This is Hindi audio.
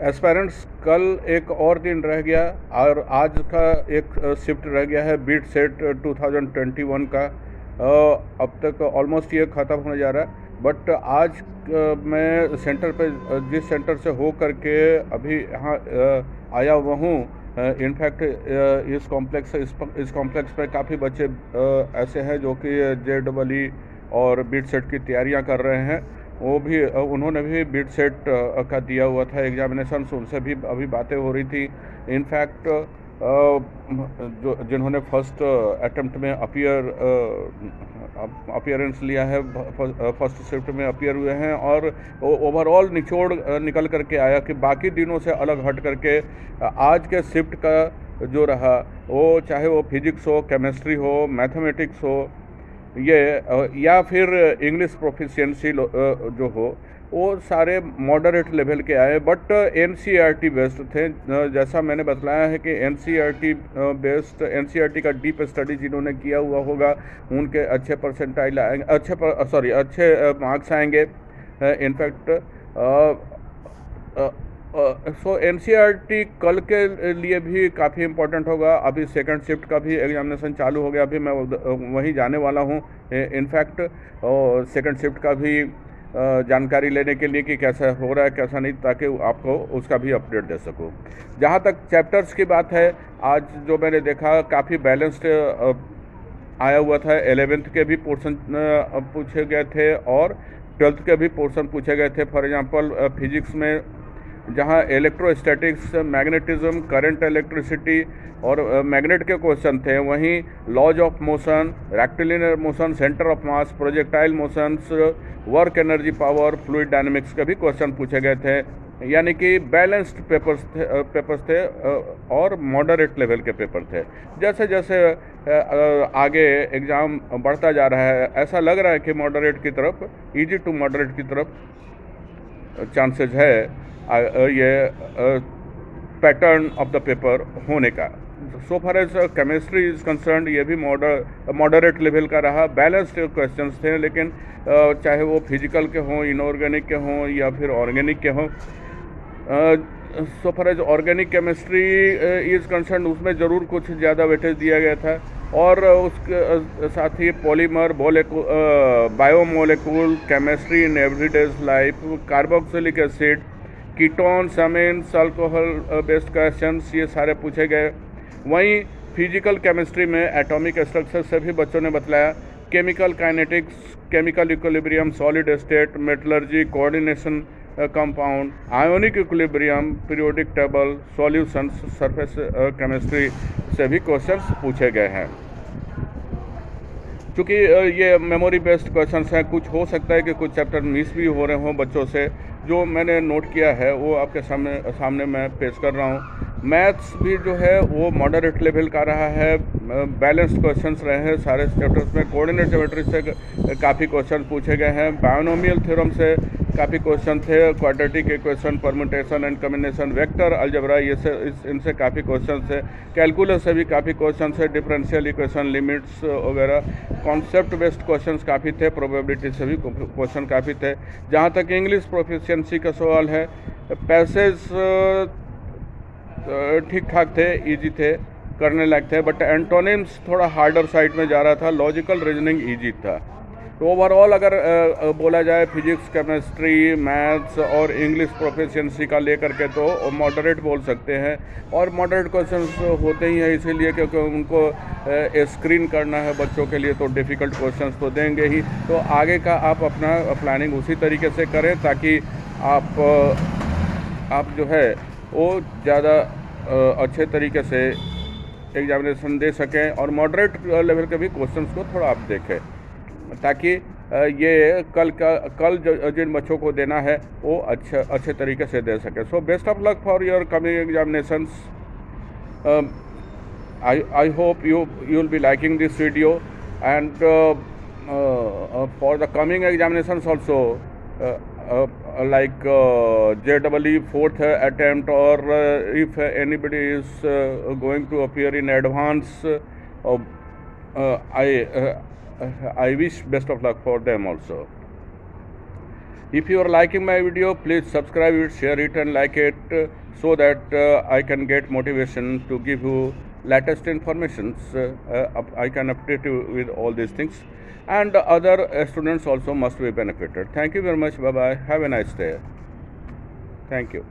एस्पायरेंट्स कल एक और दिन रह गया और आज का एक शिफ्ट रह गया है बीट सेट 2021 का। अब तक ऑलमोस्ट ये ख़त्म होने जा रहा है, बट आज मैं सेंटर पे जिस सेंटर से हो करके अभी यहाँ आया हुआ हूँ। इनफैक्ट इस कॉम्प्लेक्स पे काफ़ी बच्चे ऐसे हैं जो कि JEE और बीट सेट की तैयारियां कर रहे हैं। वो भी उन्होंने भी बीट सेट का दिया हुआ था एग्जामिनेशन, उनसे भी अभी बातें हो रही थी। इनफैक्ट जो जिन्होंने फर्स्ट अटेम्प्ट में अपीयरेंस लिया है, फर्स्ट शिफ्ट में अपीयर हुए हैं, और ओवरऑल निचोड़ निकल करके आया कि बाकी दिनों से अलग हट करके आज के शिफ्ट का जो रहा, वो चाहे वो फिजिक्स हो, केमिस्ट्री हो, मैथमेटिक्स हो, ये या फिर इंग्लिश प्रोफिशिएंसी जो हो, वो सारे मॉडरेट लेवल के आए, बट NCERT बेस्ड थे। जैसा मैंने बतलाया है कि NCERT बेस्ड, NCERT का डीप स्टडी जिन्होंने किया हुआ होगा उनके अच्छे परसेंटाइल आएंगे, अच्छे मार्क्स आएंगे। इनफैक्ट सो NCERT कल के लिए भी काफ़ी इम्पोर्टेंट होगा। अभी सेकंड शिफ्ट का भी एग्जामिनेशन चालू हो गया, अभी मैं वहीं जाने वाला हूँ। इनफैक्ट सेकंड शिफ्ट का भी जानकारी लेने के लिए कि कैसा हो रहा है कैसा नहीं, ताकि आपको उसका भी अपडेट दे सकूँ। जहाँ तक चैप्टर्स की बात है, आज जो मैंने देखा काफ़ी बैलेंस्ड आया हुआ था। 11th के भी पोर्शन पूछे गए थे और 12th के भी पोर्शन पूछे गए थे। फॉर एग्जांपल फिजिक्स में जहां इलेक्ट्रोस्टैटिक्स, मैग्नेटिज्म, करंट, इलेक्ट्रिसिटी और मैग्नेट के क्वेश्चन थे, वहीं laws of motion, rectilinear motion, centre of mass, projectile motions, work energy, power, fluid dynamics के भी क्वेश्चन पूछे गए थे। यानी कि बैलेंस्ड पेपर्स थे और मॉडरेट लेवल के पेपर थे। जैसे जैसे आगे एग्ज़ाम बढ़ता जा रहा है, ऐसा लग रहा है कि मॉडरेट की तरफ, इजी टू मॉडरेट की तरफ चांसेस है ये पैटर्न ऑफ द पेपर होने का। So far as chemistry is concerned, ये भी मॉडरेट लेवल का रहा। बैलेंस्ड क्वेश्चंस थे, लेकिन चाहे वो फिजिकल के हों, इनऑर्गेनिक के हों या फिर ऑर्गेनिक के हों। So far as organic chemistry is concerned, उसमें ज़रूर कुछ ज़्यादा वेटेज दिया गया था। और उसके साथ ही polymer, biomolecule chemistry in everyday life, carboxylic acid, ketones, amines, alcohol based questions, ये सारे पूछे गए। वहीं फिजिकल केमिस्ट्री में एटॉमिक स्ट्रक्चर से भी बच्चों ने बतलाया, chemical kinetics, chemical equilibrium, solid state, metallurgy, coordination, compound, ionic equilibrium, periodic table, solutions, surface chemistry से भी क्वेश्चंस पूछे गए हैं। चूँकि ये मेमोरी बेस्ड क्वेश्चंस हैं, कुछ हो सकता है कि कुछ चैप्टर मिस भी हो रहे हों बच्चों से। जो मैंने नोट किया है वो आपके सामने मैं पेश कर रहा हूँ। मैथ्स भी जो है वो मॉडरेट लेवल का रहा है, बैलेंस्ड क्वेश्चंस रहे हैं सारे चैप्टर्स में। कोऑर्डिनेट ज्योमेट्री से काफ़ी क्वेश्चन पूछे गए हैं, बायनोमियल थ्योरम से काफ़ी क्वेश्चन थे, quadratic equation, permutation and combination, vector algebra, इनसे काफ़ी क्वेश्चन थे। कैलकुलस से भी काफ़ी क्वेश्चन थे, डिफरेंशियल इक्वेशन, लिमिट्स वगैरह। कॉन्सेप्ट बेस्ड क्वेश्चंस काफ़ी थे, प्रोबेबिलिटी से भी क्वेश्चन काफ़ी थे। जहाँ तक इंग्लिश प्रोफिशिएंसी का सवाल है, पैसेज ठीक ठाक थे, इजी थे, करने लायक थे, बट एंटोनिम्स थोड़ा हार्डर साइड में जा रहा था, लॉजिकल रीजनिंग इजी था। तो ओवरऑल अगर बोला जाए फिजिक्स, केमिस्ट्री, मैथ्स और इंग्लिश प्रोफिशिएंसी का लेकर के, तो मॉडरेट बोल सकते हैं। और मॉडरेट क्वेश्चंस होते ही हैं इसीलिए क्योंकि उनको स्क्रीन करना है बच्चों के लिए, तो डिफ़िकल्ट क्वेश्चंस तो देंगे ही। तो आगे का आप अपना प्लानिंग उसी तरीके से करें ताकि आप जो है वो ज़्यादा अच्छे तरीके से एग्जामिनेशन दे सकें, और मॉडरेट लेवल के भी क्वेश्चंस को थोड़ा आप देखें, ताकि ये कल जिन बच्चों को देना है वो अच्छे तरीके से दे सके। So best of luck for your coming examinations. I hope you will be liking this video, and for the coming examinations also, like JEE fourth attempt, or if anybody is going to appear in advance, I wish best of luck for them also. If you are liking my video, please subscribe it, share it and like it, so that I can get motivation to give you latest informations. I can update you with all these things, and other students also must be benefited. Thank you very much. Bye bye. Have a nice day. Thank you.